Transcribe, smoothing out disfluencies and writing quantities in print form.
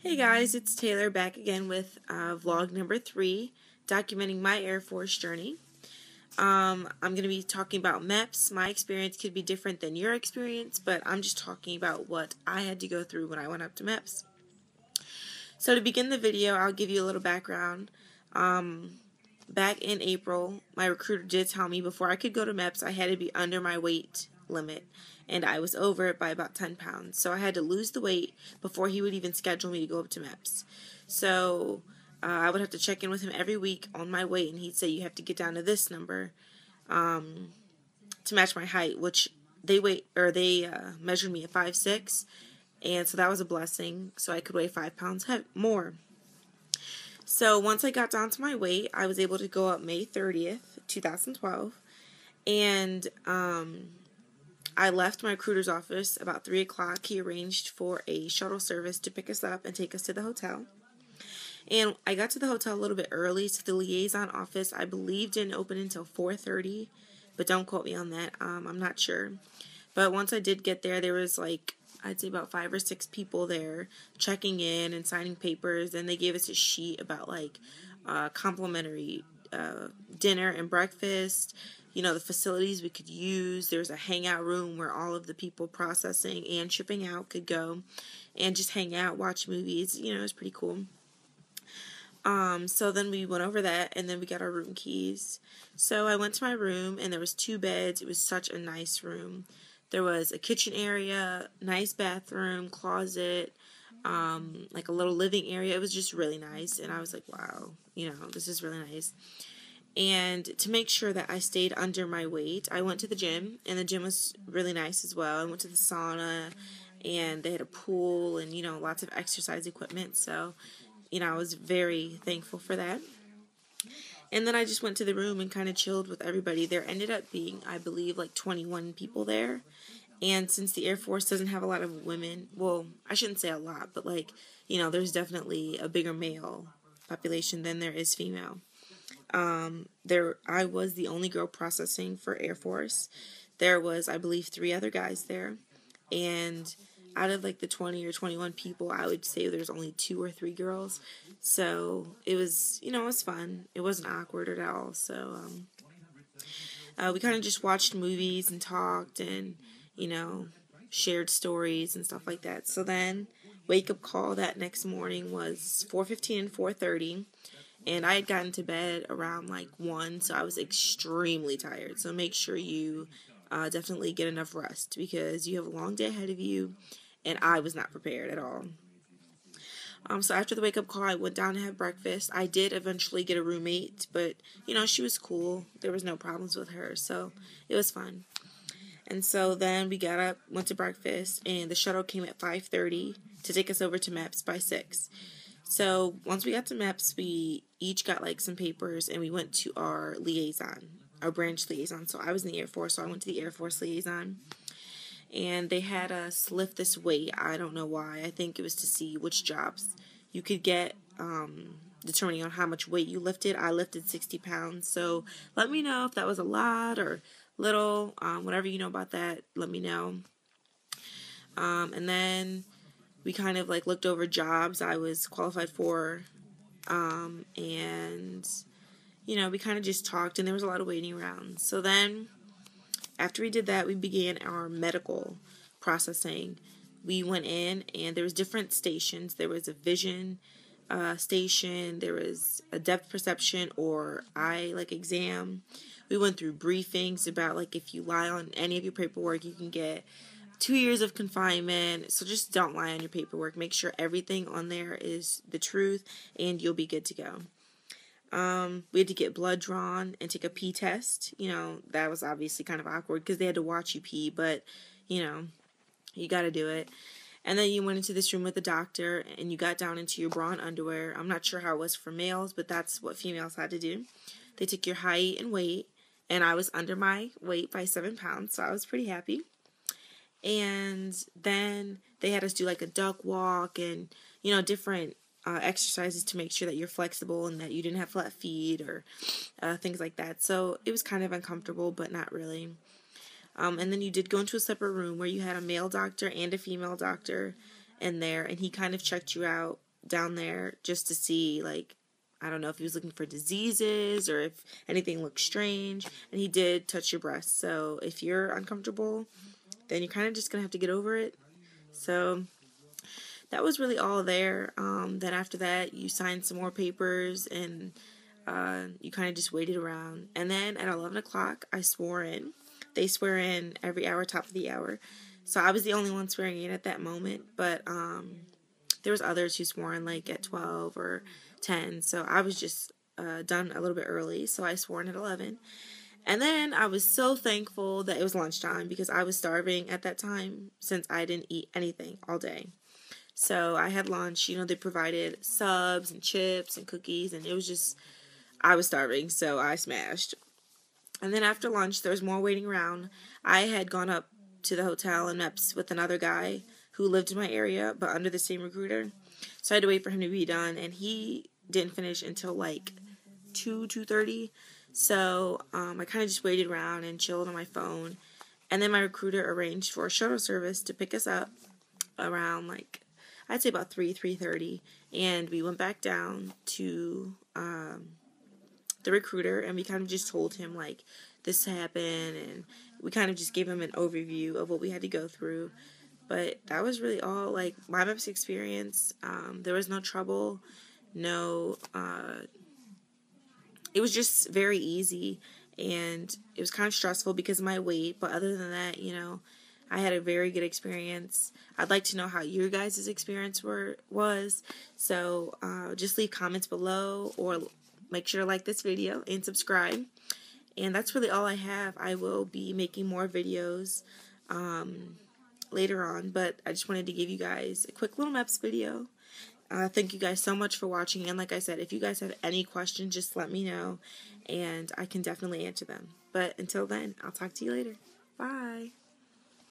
Hey guys, it's Taylor back again with vlog number 3, documenting my Air Force journey. I'm going to be talking about MEPS. My experience could be different than your experience, but I'm just talking about what I had to go through when I went up to MEPS. So to begin the video, I'll give you a little background. Back in April, my recruiter did tell me before I could go to MEPS, I had to be under my weight limit, and I was over it by about 10 pounds. So I had to lose the weight before he would even schedule me to go up to MEPS. So I would have to check in with him every week on my weight, and he'd say you have to get down to this number to match my height, which they measured me at 5'6", and so that was a blessing. So I could weigh 5 pounds more. So once I got down to my weight, I was able to go up May 30th, 2012, and I left my recruiter's office about 3 o'clock. He arranged for a shuttle service to pick us up and take us to the hotel. And I got to the hotel a little bit early, so the liaison office, I believe, didn't open until 4:30, but don't quote me on that. I'm not sure. But once I did get there, there was I'd say about 5 or 6 people there checking in and signing papers, and they gave us a sheet about complimentary dinner and breakfast, the facilities we could use. There was a hangout room where all of the people processing and shipping out could go and just hang out, watch movies. It was pretty cool. So then we went over that, and then we got our room keys. So I went to my room, and there was 2 beds. It was such a nice room. There was a kitchen area, nice bathroom, closet, like a little living area. It was just really nice, and I was like, wow, this is really nice. And to make sure that I stayed under my weight, I went to the gym, and the gym was really nice as well. I went to the sauna, and they had a pool and, lots of exercise equipment. So, I was very thankful for that. And then I just went to the room and kind of chilled with everybody. There ended up being, I believe, 21 people there. And since the Air Force doesn't have a lot of women, well, I shouldn't say a lot, but there's definitely a bigger male population than there is female. I was the only girl processing for Air Force. There was, I believe, 3 other guys there. And out of the 20 or 21 people, I would say there's only 2 or 3 girls. So it was, it was fun. It wasn't awkward at all. So we kind of just watched movies and talked and, shared stories and stuff like that. So then wake-up call that next morning was 4:15 and 4:30. And I had gotten to bed around 1, so I was extremely tired. So make sure you definitely get enough rest because you have a long day ahead of you, and I was not prepared at all. So after the wake-up call, I went down to have breakfast. I did eventually get a roommate, but, she was cool. There was no problems with her, so it was fun. And so then we got up, went to breakfast, and the shuttle came at 5:30 to take us over to MEPS by 6. So once we got to MEPS, we each got some papers, and we went to our liaison, our branch liaison. So I was in the Air Force, so I went to the Air Force liaison. And they had us lift this weight. I don't know why. I think it was to see which jobs you could get, determining on how much weight you lifted. I lifted 60 pounds. So let me know if that was a lot or little. Whatever you know about that, let me know. And then we kind of looked over jobs I was qualified for. And, we kind of just talked, and there was a lot of waiting around. So then after we did that, we began our medical processing. We went in, and there was different stations. There was a vision station. There was a depth perception or eye exam. We went through briefings about if you lie on any of your paperwork, you can get 2 years of confinement. So just don't lie on your paperwork. Make sure everything on there is the truth, and you'll be good to go. We had to get blood drawn and take a pee test. That was obviously kind of awkward because they had to watch you pee, but, you got to do it. And then you went into this room with the doctor, and you got down into your bra and underwear. I'm not sure how it was for males, but that's what females had to do. They took your height and weight, and I was under my weight by 7 pounds, so I was pretty happy. And then they had us do a duck walk and, different exercises to make sure that you're flexible and that you didn't have flat feet or things like that. So it was kind of uncomfortable, but not really. And then you did go into a separate room where you had a male doctor and a female doctor in there, and he kind of checked you out down there just to see, like, I don't know if he was looking for diseases or if anything looked strange. And he did touch your breast. So if you're uncomfortable, then you're kind of just going to have to get over it. So that was really all there. Then after that, you signed some more papers and you kind of just waited around. And then at 11 o'clock, I swore in. They swear in every hour, top of the hour. So I was the only one swearing in at that moment. But there was others who swore in like at 12 or 10. So I was just done a little bit early. So I swore in at 11. And then I was so thankful that it was lunchtime because I was starving at that time since I didn't eat anything all day. So I had lunch. You know, they provided subs and chips and cookies, and it was just, I was starving, so I smashed. And then after lunch, there was more waiting around. I had gone up to the hotel in MEPS with another guy who lived in my area, but under the same recruiter. So I had to wait for him to be done, and he didn't finish until like 2:30. So I kind of just waited around and chilled on my phone. And then my recruiter arranged for a shuttle service to pick us up around like, I'd say about 3:30. And we went back down to the recruiter, and we kind of just told him like this happened, and we kind of just gave him an overview of what we had to go through. But that was really all. Like, my MEPS experience, there was no trouble, no, it was just very easy, and it was kind of stressful because of my weight, but other than that, you know, I had a very good experience. I'd like to know how your guys' experience was, so just leave comments below, or make sure to like this video and subscribe. And that's really all I have. I will be making more videos later on, but I just wanted to give you guys a quick little MEPS video. Thank you guys so much for watching, and like I said, if you guys have any questions, just let me know, and I can definitely answer them. But until then, I'll talk to you later. Bye!